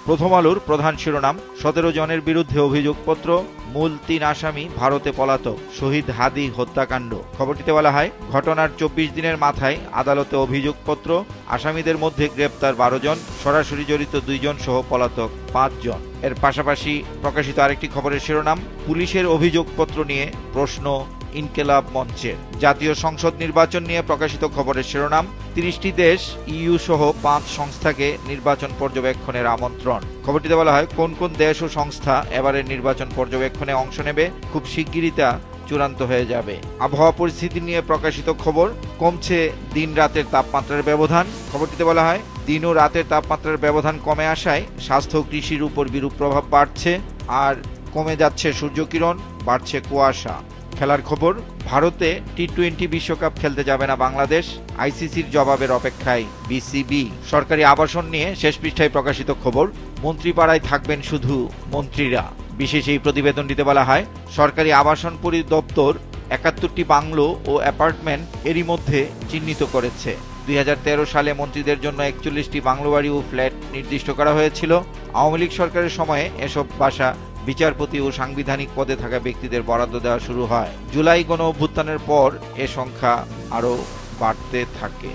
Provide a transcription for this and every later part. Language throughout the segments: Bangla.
প্রথম আলোর প্রধান শিরোনাম, 17 জনের বিরুদ্ধে অভিযোগপত্র, মূল 3 আসামি ভারতে পলাতক, শহীদ হাদি হত্যাকাণ্ড। খবরটিতে বলা হয়, ঘটনার 24 দিনের মাথায় আদালতে অভিযোগপত্র, আসামিদের মধ্যে গ্রেপ্তার 12 জন, সরাসরি জড়িত 2 জন সহ পলাতক 5 জন। এর পাশাপাশি প্রকাশিত আরেকটি খবরের শিরোনাম, পুলিশের অভিযোগপত্র নিয়ে প্রশ্ন ইনকেলাব মঞ্চের। জাতীয় সংসদ নির্বাচন নিয়ে প্রকাশিত খবরের শিরোনাম, 30টি দেশ, ইইউ সহ 5 সংস্থাকে নির্বাচন পর্যবেক্ষণের আমন্ত্রণ। খবরটিতে বলা হয়, কোন কোন দেশ ও সংস্থা এবারের নির্বাচন পর্যবেক্ষণে অংশ নেবে, খুব শিগগিরই তা চূড়ান্ত হয়ে যাবে। আবহাওয়া পরিস্থিতি নিয়ে প্রকাশিত খবর, কমছে দিন রাতের তাপমাত্রার ব্যবধান। খবরটিতে বলা হয়, দিন ও রাতের তাপমাত্রার ব্যবধান কমে আসায় স্বাস্থ্য ও কৃষির উপর বিরূপ প্রভাব বাড়ছে, আর কমে যাচ্ছে সূর্যকিরণ, বাড়ছে কুয়াশা। খেলার খবর, ভারতে টি-20 বিশ্বকাপ খেলতে যাবে না বাংলাদেশ, আইসিসির জবাবের অপেক্ষায় বিসিবি। সরকারি আবাসন নিয়ে শেষ পৃষ্ঠায় প্রকাশিত খবর, মন্ত্রীপাড়ায় থাকবেন শুধু মন্ত্রীরা। বিশেষ এই প্রতিবেদনটিতে বলা হয়, সরকারি আবাসন পরিদপ্তর 71টি বাংলো ও অ্যাপার্টমেন্ট এরই মধ্যে চিহ্নিত করেছে। 2013 সালে মন্ত্রীদের জন্য 41টি বাংলো বাড়ি ও ফ্ল্যাট নির্দিষ্ট করা হয়েছিল। আওয়ামী লীগ সরকারের সময়ে এসব বাসা বিচারপতি ও সাংবিধানিক পদে থাকা ব্যক্তিদের বরাদ্দ দেওয়া শুরু হয়। জুলাই গণ অভ্যুত্থানের পর এ সংখ্যা আরও বাড়তে থাকে।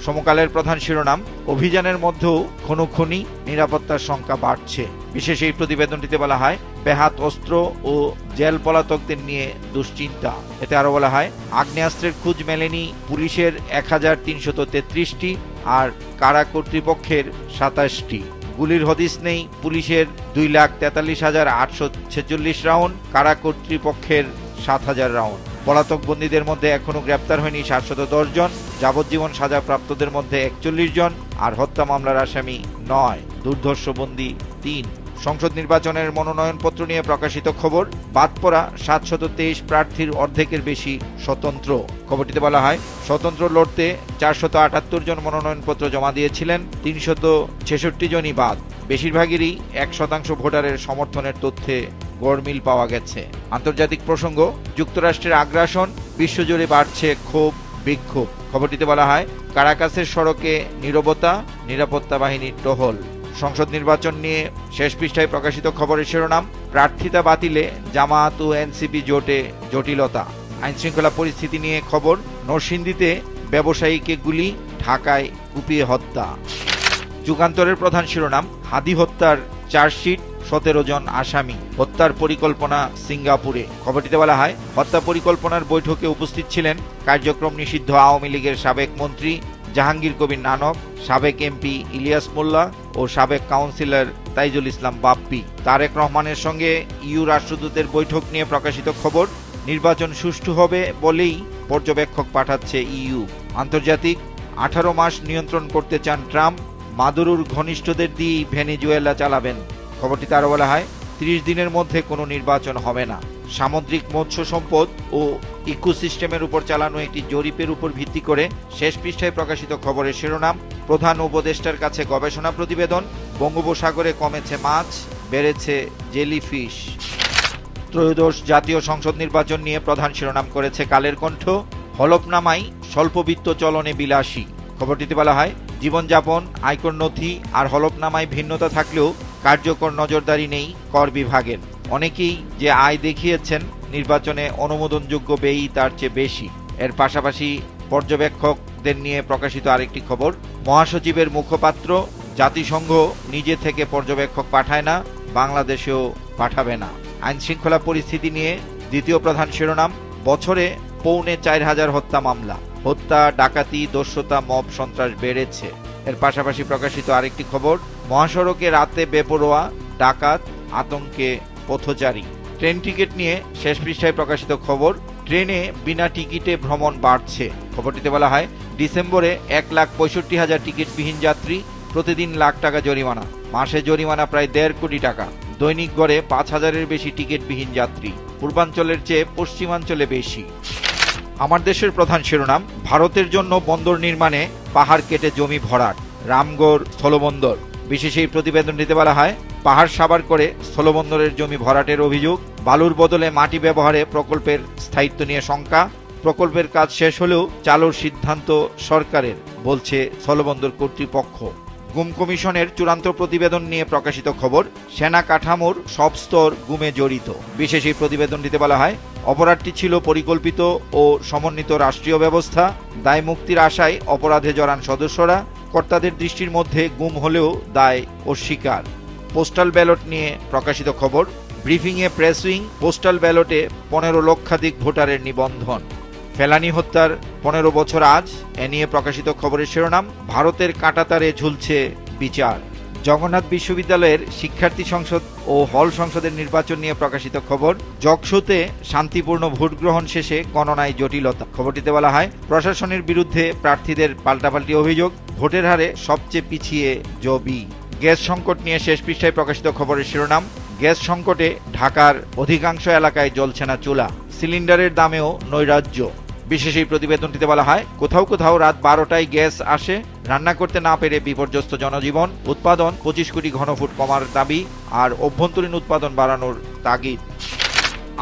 সমকালের প্রধান শিরোনাম, অভিযানের মধ্যেও খুনোখুনি, নিরাপত্তার সংখ্যা বাড়ছে। বিশেষ এই প্রতিবেদনটিতে বলা হয়, বেহাত অস্ত্র ও জেল পলাতকদের নিয়ে দুশ্চিন্তা। এতে আরো বলা হয়, আগ্নেয়াস্ত্রের খোঁজ মেলেনি পুলিশের 1333টি আর কারা কর্তৃপক্ষের 27টি। গুলির হদিস নেই পুলিশের 2,43,846 রাউন্ড, কারা কর্তৃপক্ষের 7,000 রাউন্ড। পলাতক বন্দীদের মধ্যে এখনো গ্রেপ্তার হয়নি 710 জন, যাবজ্জীবন সাজাপ্রাপ্তদের মধ্যে 41 জন, আর হত্যা মামলার আসামি 9, দুর্ধর্ষ বন্দী 3। সংসদ নির্বাচনের মনোনয়নপত্র নিয়ে প্রকাশিত খবর, বাদ পড়া 723 প্রার্থীর অর্ধেকের বেশি স্বতন্ত্র। খবরটিতে বলা হয়, স্বতন্ত্র লড়তে 478 জন মনোনয়নপত্র জমা দিয়েছিলেন, 366 জনই বাদ। বেশিরভাগেরই 1% ভোটারের সমর্থনের তথ্যে গড়মিল পাওয়া গেছে। আন্তর্জাতিক প্রসঙ্গ, যুক্তরাষ্ট্রের আগ্রাসন, বিশ্বজুড়ে বাড়ছে ক্ষোভ বিক্ষোভ। খবরটিতে বলা হয়, কারাকাসের সড়কে নীরবতা, নিরাপত্তা বাহিনীর টহল। সংসদ নির্বাচন নিয়ে শেষ পৃষ্ঠায় প্রকাশিত খবরের শিরোনাম, প্রার্থিতা বাতিলে জামায়াত ও এনসিপি জোটে জটিলতা। আইনশৃঙ্খলা পরিস্থিতি নিয়ে খবর, নরসিংদীতে ব্যবসায়ীকে গুলি, ঢাকায় কুপিয়ে হত্যা। যুগান্তরের প্রধান শিরোনাম, হাদি হত্যার চার্জশিট, 17 জন আসামি, হত্যার পরিকল্পনা সিঙ্গাপুরে। খবরটিতে বলা হয়, হত্যা পরিকল্পনার বৈঠকে উপস্থিত ছিলেন কার্যক্রম নিষিদ্ধ আওয়ামী লীগের সাবেক মন্ত্রী জাহাঙ্গীর কবির নানক, সাবেক এমপি ইলিয়াস মোল্লা ও সাবেক কাউন্সিলর তাইজুল ইসলাম বাপ্পি। তারেক রহমানের সঙ্গে ইইউ রাষ্ট্রদূতের বৈঠক নিয়ে প্রকাশিত খবর, নির্বাচন সুষ্ঠু হবে বলেই পর্যবেক্ষক পাঠাচ্ছে ইইউ। আন্তর্জাতিক, 18 মাস নিয়ন্ত্রণ করতে চান ট্রাম্প, মাদুরোর ঘনিষ্ঠদের দিয়েই ভেনেজুয়েলা চালাবেন। খবরটিতে আরো বলা হয়, 30 দিনের মধ্যে কোনো নির্বাচন হবে না। সামুদ্রিক মৎস্য সম্পদ ও ইকোসিস্টেমের উপর চালানো একটি জরিপের উপর ভিত্তি করে শেষ পৃষ্ঠায় প্রকাশিত খবরের শিরোনাম, প্রধান উপদেষ্টার কাছে গবেষণা প্রতিবেদন, বঙ্গোপসাগরে কমেছে মাছ, বেড়েছে জেলিফিশ। ত্রয়োদশ জাতীয় সংসদ নির্বাচন নিয়ে প্রধান শিরোনাম করেছে কালের কণ্ঠ, হলফনামায় স্বল্পবিত্ত চলনে বিলাসী। খবরটিতে বলা হয়, জীবনযাপন, আয়কর নথি আর হলফনামায় ভিন্নতা থাকলেও কার্যকর নজরদারি নেই কর বিভাগের। অনেকেই যে আয় দেখিয়েছেন, নির্বাচনে অনুমোদনযোগ্য ব্যয়ই তার চেয়ে বেশি। এর পাশাপাশি পর্যবেক্ষকদের নিয়ে প্রকাশিত আরেকটি খবর, মহাসচিবের মুখপাত্র, জাতিসংঘ নিজে থেকে পর্যবেক্ষক পাঠায় না, বাংলাদেশেও পাঠাবে না। আইন শৃঙ্খলা পরিস্থিতি নিয়ে দ্বিতীয় প্রধান শিরোনাম, বছরে 4,500 হত্যা মামলা, হত্যা, ডাকাতি, দস্যুতা, মব সন্ত্রাস বেড়েছে। এর পাশাপাশি প্রকাশিত আরেকটি খবর, মহাসড়কে রাতে বেপরোয়া, ডাকাত, আতঙ্কে পথচারী। ট্রেন টিকিট নিয়ে শেষ পৃষ্ঠায় প্রকাশিত খবর, ট্রেনে বিনা টিকিটে ভ্রমণ বাড়ছে। খবরটিতে বলা হয়, ডিসেম্বরে 1,65,000 টিকিটবিহীন যাত্রী, প্রতিদিন লাখ টাকা জরিমানা, মাসে জরিমানা প্রায় 1.5 কোটি টাকা। দৈনিক গড়ে 5,000-এর বেশি টিকিটবিহীন যাত্রী, পূর্বাঞ্চলের চেয়ে পশ্চিমাঞ্চলে বেশি। আমার দেশের প্রধান শিরোনাম, ভারতের জন্য বন্দর নির্মাণে পাহাড় কেটে জমি ভরাট, রামগড় স্থলবন্দর। বিশেষ এই প্রতিবেদনটিতে বলা হয়, পাহাড় সাবার করে স্থলবন্দরের জমি ভরাটের অভিযোগ, বালুর বদলে মাটি ব্যবহারে প্রকল্পের স্থায়িত্ব নিয়ে শঙ্কা, প্রকল্পের কাজ শেষ হলেও চালুর সিদ্ধান্ত সরকারের, বলছে স্থলবন্দর কর্তৃপক্ষ। গুম কমিশনের চূড়ান্ত প্রতিবেদন নিয়ে প্রকাশিত খবর, সেনা কাঠামোর সব স্তর গুমে জড়িত। বিশেষ এই প্রতিবেদনটিতে বলা হয়, অপরাধটি ছিল পরিকল্পিত ও সমন্বিত রাষ্ট্রীয় ব্যবস্থা। দায় মুক্তির আশায় অপরাধে জড়ান সদস্যরা। কর্তাদের দৃষ্টির মধ্যে গুম হলেও দায় অস্বীকার। পোস্টাল ব্যালট নিয়ে প্রকাশিত খবর, ব্রিফিংয়ে প্রেস উইং, পোস্টাল ব্যালটে 15 লক্ষাধিক ভোটারের নিবন্ধন। ফেলানী হত্যার 15 বছর আজ, এ নিয়ে প্রকাশিত খবরের শিরোনাম, ভারতের কাঁটাতারে ঝুলছে বিচার। জগন্নাথ বিশ্ববিদ্যালয়ের শিক্ষার্থী সংসদ ও হল সংসদের নির্বাচন নিয়ে প্রকাশিত খবর, জকসুতে শান্তিপূর্ণ ভোট গ্রহণ শেষে গণনায় জটিলতা। খবরটিতে বলা হয়, প্রশাসনের বিরুদ্ধে প্রার্থীদের পাল্টাপাল্টি অভিযোগ, ভোটের হারে সবচেয়ে পিছিয়ে জবি। গ্যাস সংকট নিয়ে শেষ পৃষ্ঠায় প্রকাশিত খবরের শিরোনাম, গ্যাস সংকটে ঢাকার অধিকাংশ এলাকায় জ্বলছে না চুলা, সিলিন্ডারের দামেও নৈরাজ্য। বিশেষ এই প্রতিবেদনটিতে বলা হয়, কোথাও কোথাও রাত 12টায় গ্যাস আসে, রান্না করতে না পেরে বিপর্যস্ত জনজীবন, উৎপাদন 25 কোটি ঘনফুট কমার দাবি আর অভ্যন্তরীণ উৎপাদন বাড়ানোর তাগিদ।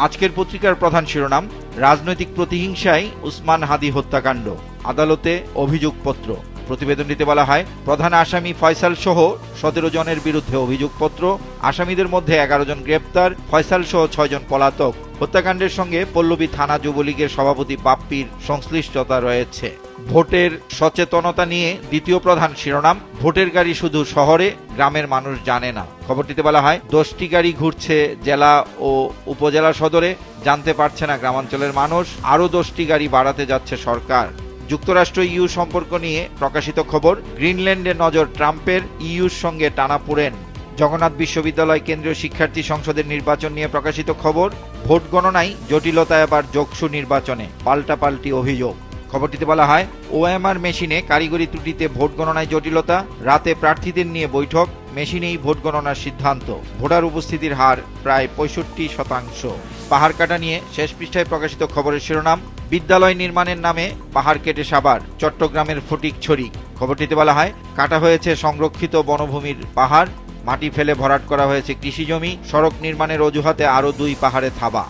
আজকের পত্রিকার প্রধান শিরোনাম, রাজনৈতিক প্রতিহিংসায় উসমান হাদি হত্যাকাণ্ড, আদালতে অভিযোগপত্র। প্রতিবেদনটিতে বলা হয়, প্রধান আসামি ফয়সাল সহ 17 জনের বিরুদ্ধে অভিযোগপত্র, আসামিদের মধ্যে 11 জন গ্রেপ্তার, ফয়সাল সহ 6 জন পলাতক। হত্যাকাণ্ডের সঙ্গে পল্লবী থানা যুবলীগের সভাপতি বাপ্পির সংশ্লিষ্টতা রয়েছে। ভোটের সচেতনতা নিয়ে দ্বিতীয় প্রধান শিরোনাম, ভোটের গাড়ি শুধু শহরে, গ্রামের মানুষ জানে না। খবরটিতে বলা হয়, 10টি গাড়ি ঘুরছে জেলা ও উপজেলা সদরে, জানতে পারছে না গ্রামাঞ্চলের মানুষ, আরও 10টি গাড়ি বাড়াতে যাচ্ছে সরকার। যুক্তরাষ্ট্র ইউ সম্পর্ক নিয়ে প্রকাশিত খবর, গ্রিনল্যান্ডে নজর ট্রাম্পের, ইউর সঙ্গে টানাপোড়েন। জগন্নাথ বিশ্ববিদ্যালয় কেন্দ্রীয় শিক্ষার্থী সংসদের নির্বাচন নিয়ে প্রকাশিত খবর, ভোট গণনায় জটিলতা, এবার যোগসু নির্বাচনে পাল্টাপাল্টি অভিযোগ। খবরটিতে বলা হয়, ওএমআর মেশিনে কারিগরি ত্রুটিতে ভোট গণনায় জটিলতা, রাতে প্রার্থীদের নিয়ে বৈঠক, মেশিনেই ভোট গণনার সিদ্ধান্ত। ভোটার উপস্থিতির হার প্রায় 65%। পাহাড় কাটা নিয়ে শেষ পৃষ্ঠায় প্রকাশিত খবরের শিরোনাম, বিদ্যালয় নির্মাণের নামে পাহাড় কেটে সাবার, চট্টগ্রামের ফটিকছড়ি। খবরটিতে বলা হয়, কাটা হয়েছে সংরক্ষিত বনভূমির পাহাড়, মাটি ফেলে ভরাট করা হয়েছে কৃষিজমি, সড়ক নির্মাণের অজুহাতে আরও 2 পাহাড়ে থাবা।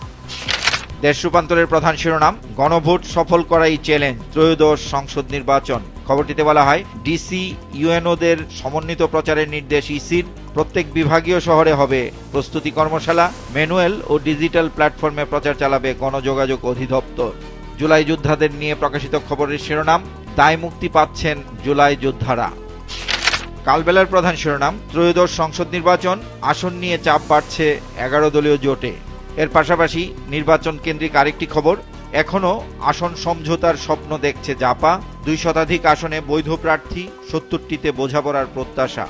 দেশ রূপান্তরের প্রধান শিরোনাম, গণভোট সফল করাই চ্যালেঞ্জ, ত্রয়োদশ সংসদ নির্বাচন। খবরটিতে বলা হয়, ডিসি ইউএনওদের সমন্বিত প্রচারের নির্দেশ ইসির, প্রত্যেক বিভাগীয় শহরে হবে প্রস্তুতি কর্মশালা, ম্যানুয়াল ও ডিজিটাল প্ল্যাটফর্মে প্রচার চালাবে গণযোগাযোগ অধিদপ্তর। জুলাই যোদ্ধাদের নিয়ে প্রকাশিত খবরের শিরোনাম, দায় মুক্তি পাচ্ছেন জুলাই যোদ্ধারা। কালবেলার প্রধান শিরোনাম, ত্রয়োদশ সংসদ নির্বাচন, আসন নিয়ে চাপ বাড়ছে 11 দলীয় জোটে। এর পাশাপাশি নির্বাচন কেন্দ্রিক আরেকটি খবর, এখনও আসন সমঝোতার স্বপ্ন দেখছে জাপা, 2 শতাধিক আসনে বৈধ প্রার্থী, 70টিতে বোঝাপড়ার প্রত্যাশা।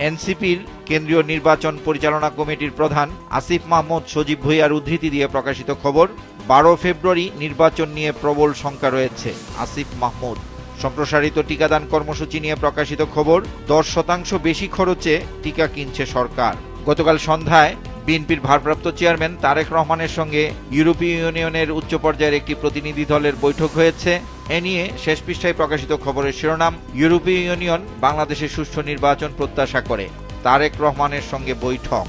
এনসিপির কেন্দ্রীয় নির্বাচন পরিচালনা কমিটির প্রধান আসিফ মাহমুদ সজীব ভুঁইয়ার উদ্ধৃতি দিয়ে প্রকাশিত খবর, 12 ফেব্রুয়ারি নির্বাচন নিয়ে প্রবল শঙ্কা রয়েছে, আসিফ মাহমুদ। সম্প্রসারিত টিকাদান কর্মসূচি নিয়ে প্রকাশিত খবর, 10% বেশি খরচে টিকা কিনছে সরকার। গতকাল সন্ধ্যায় বিএনপির ভারপ্রাপ্ত চেয়ারম্যান তারেক রহমানের সঙ্গে ইউরোপীয় ইউনিয়নের উচ্চ পর্যায়ের একটি প্রতিনিধি দলের বৈঠক হয়েছে। এ নিয়ে শেষ পৃষ্ঠায় প্রকাশিত খবরের শিরোনাম, ইউরোপীয় ইউনিয়ন বাংলাদেশের সুষ্ঠু নির্বাচন প্রত্যাশা করে, তারেক রহমানের সঙ্গে বৈঠক।